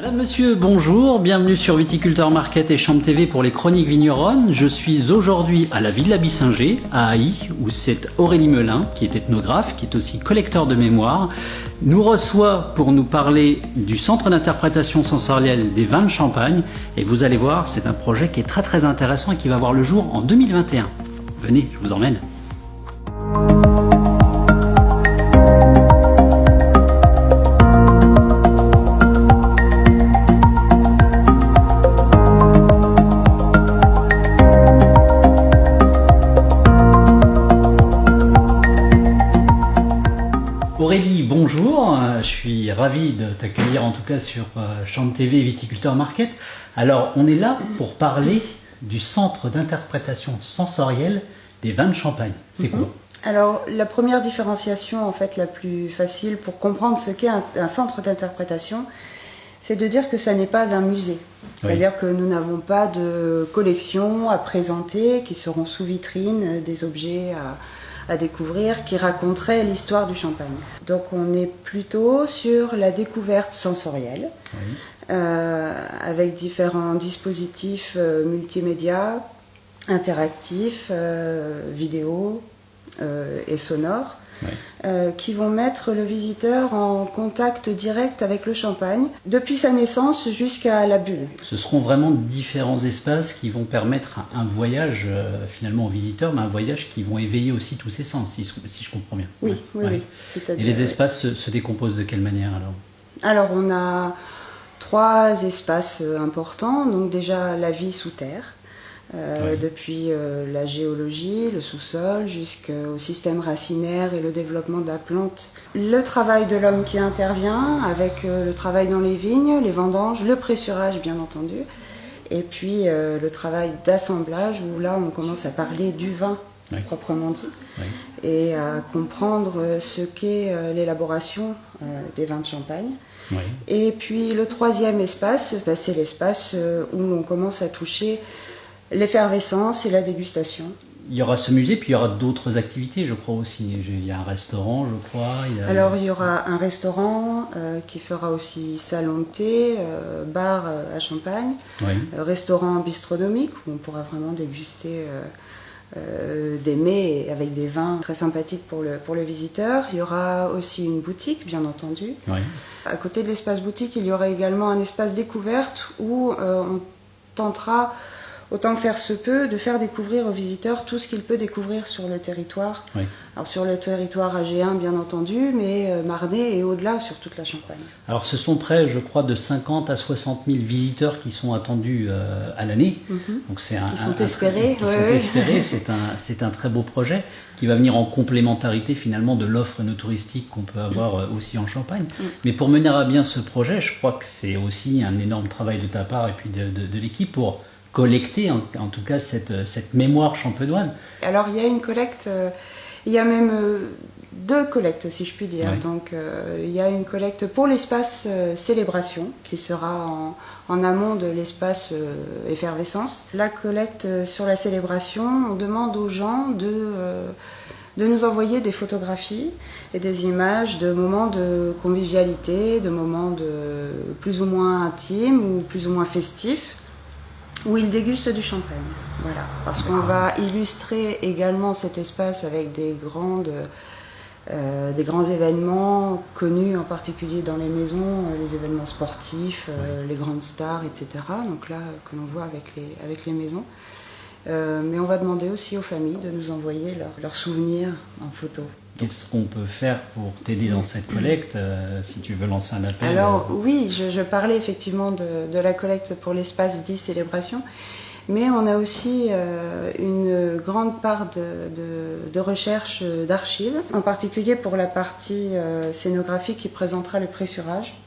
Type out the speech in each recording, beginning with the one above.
Madame, monsieur, bonjour, bienvenue sur Viticulteur Market et Champ TV pour les Chroniques Vigneronnes. Je suis aujourd'hui à la Villa Bissinger, à Haï, où c'est Aurélie Melin, qui est ethnographe, qui est aussi collecteur de mémoire, nous reçoit pour nous parler du Centre d'interprétation sensorielle des vins de Champagne. Et vous allez voir, c'est un projet qui est très intéressant et qui va voir le jour en 2021. Venez, je vous emmène. Aurélie, bonjour, je suis ravi de t'accueillir en tout cas sur Champ TV et Viticulteur Market. Alors, on est là pour parler du Centre d'interprétation sensorielle des vins de Champagne. C'est quoi? Alors, la première différenciation, en fait, la plus facile pour comprendre ce qu'est un centre d'interprétation, c'est de dire que ça n'est pas un musée. C'est-à-dire que nous n'avons pas de collection à présenter, qui seront sous vitrine, des objets à découvrir, qui raconteraient l'histoire du champagne. Donc on est plutôt sur la découverte sensorielle, avec différents dispositifs multimédia, interactifs, vidéo et sonores, qui vont mettre le visiteur en contact direct avec le champagne, depuis sa naissance jusqu'à la bulle. Ce seront vraiment différents espaces qui vont permettre un voyage finalement aux visiteurs, mais un voyage qui vont éveiller aussi tous ses sens, si je comprends bien. Oui. Et les espaces se décomposent de quelle manière alors? Alors on a 3 espaces importants, donc déjà la vie sous terre. Depuis la géologie, le sous-sol, jusqu'au système racinaire et le développement de la plante. Le travail de l'homme qui intervient avec le travail dans les vignes, les vendanges, le pressurage bien entendu, et puis le travail d'assemblage où là on commence à parler du vin proprement dit, et à comprendre ce qu'est l'élaboration des vins de Champagne. Et puis le 3e espace, c'est l'espace où on commence à toucher l'effervescence et la dégustation. Il y aura ce musée, puis il y aura d'autres activités, je crois aussi. Il y a un restaurant, je crois. Alors, il y aura un restaurant qui fera aussi salon de thé, bar à Champagne, restaurant bistronomique où on pourra vraiment déguster des mets avec des vins très sympathiques pour le visiteur. Il y aura aussi une boutique, bien entendu. À côté de l'espace boutique, il y aura également un espace découverte où on tentera, autant que faire se peut, de faire découvrir aux visiteurs tout ce qu'il peut découvrir sur le territoire. Alors sur le territoire AG1 bien entendu, mais Marnay et au-delà sur toute la Champagne. Alors ce sont près, je crois, de 50 à 60 000 visiteurs qui sont attendus à l'année. Donc c'est espérés. C'est un très beau projet qui va venir en complémentarité finalement de l'offre no touristique qu'on peut avoir aussi en Champagne. Mais pour mener à bien ce projet, je crois que c'est aussi un énorme travail de ta part et puis de l'équipe pour collecter en tout cas cette mémoire champenoise. Alors il y a une collecte, il y a même 2 collectes si je puis dire. Donc il y a une collecte pour l'espace célébration qui sera en amont de l'espace effervescence. La collecte sur la célébration, on demande aux gens de nous envoyer des photographies et des images de moments de convivialité, de moments plus ou moins intimes ou plus ou moins festifs, où ils dégustent du champagne. Voilà. Parce qu'on va illustrer également cet espace avec des grands événements connus en particulier dans les maisons, les événements sportifs, les grandes stars, etc. Donc là, que l'on voit avec les maisons. Mais on va demander aussi aux familles de nous envoyer leurs souvenirs en photo. Qu'est-ce qu'on peut faire pour t'aider dans cette collecte, si tu veux lancer un appel? Alors oui, je parlais effectivement de la collecte pour l'espace dit célébration, mais on a aussi une grande part de recherche d'archives, en particulier pour la partie scénographique qui présentera le pressurage.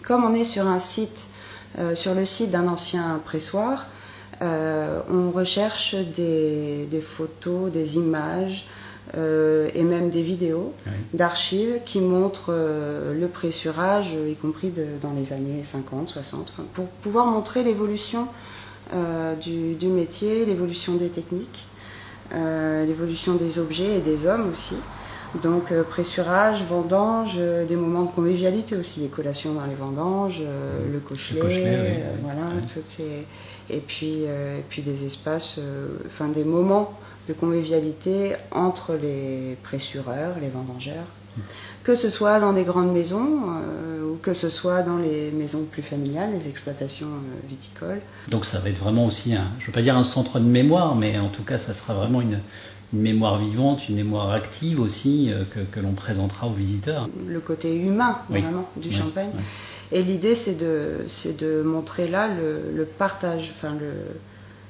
Comme on est sur un site, sur le site d'un ancien pressoir, on recherche des photos, des images, et même des vidéos d'archives qui montrent le pressurage, y compris dans les années 50, 60, pour pouvoir montrer l'évolution du métier, l'évolution des techniques, l'évolution des objets et des hommes aussi, Donc pressurage, vendange, des moments de convivialité aussi, les collations dans les vendanges, le cochelet, oui. voilà, toutes ces... et puis des espaces, des moments de convivialité entre les pressureurs, les vendangeurs, que ce soit dans des grandes maisons ou que ce soit dans les maisons plus familiales, les exploitations viticoles. Donc ça va être vraiment aussi, je ne veux pas dire un centre de mémoire, mais en tout cas ça sera vraiment une mémoire vivante, une mémoire active aussi que l'on présentera aux visiteurs. Le côté humain, vraiment, du champagne. Oui. Et l'idée, c'est de montrer là le partage,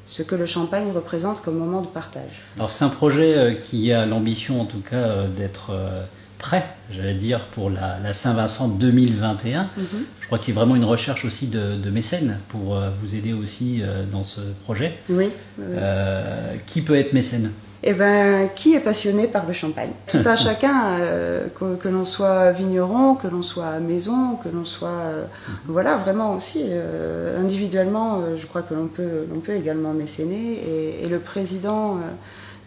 ce que le champagne représente comme moment de partage. Alors c'est un projet qui a l'ambition en tout cas d'être prêt, j'allais dire, pour la Saint-Vincent 2021. Je crois qu'il y a vraiment une recherche aussi de mécènes pour vous aider aussi dans ce projet. Oui. Qui peut être mécène ? Eh ben, qui est passionné par le champagne? Tout un chacun, que l'on soit vigneron, que l'on soit maison, que l'on soit... voilà, vraiment aussi, individuellement, je crois que l'on peut également mécéner. Et le président,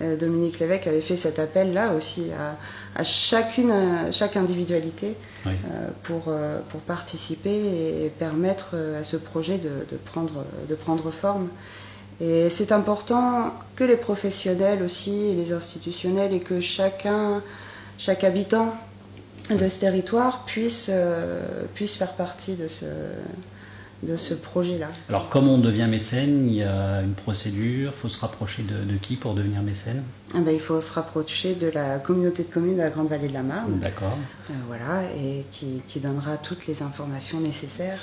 Dominique Lévesque, avait fait cet appel-là aussi à chaque individualité oui. Pour participer et permettre à ce projet de prendre forme. Et c'est important que les professionnels aussi, et les institutionnels, et que chaque habitant de ce territoire puisse faire partie de ce projet-là. Alors, comment on devient mécène? Il y a une procédure. Il faut se rapprocher de qui pour devenir mécène? Il faut se rapprocher de la communauté de communes de la Grande Vallée de la Marne. D'accord. Voilà, et qui donnera toutes les informations nécessaires.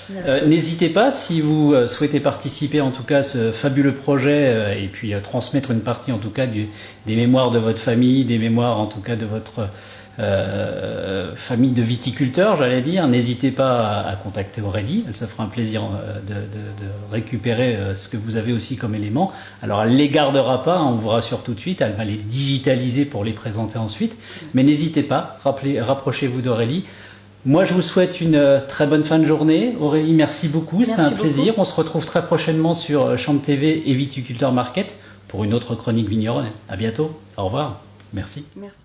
N'hésitez pas, si vous souhaitez participer en tout cas à ce fabuleux projet et puis transmettre une partie en tout cas des mémoires de votre famille, des mémoires en tout cas de votre famille de viticulteurs, j'allais dire. N'hésitez pas à contacter Aurélie, elle se fera un plaisir de récupérer ce que vous avez aussi comme éléments. Alors elle ne les gardera pas, on vous rassure tout de suite, elle va les digitaliser pour les présenter ensuite, mais n'hésitez pas, rapprochez-vous d'Aurélie. Moi je vous souhaite une très bonne fin de journée. Aurélie, merci beaucoup, c'était un plaisir. On se retrouve très prochainement sur Champ TV et Viticulteur Market pour une autre chronique vigneronne. À bientôt, au revoir, merci. Merci.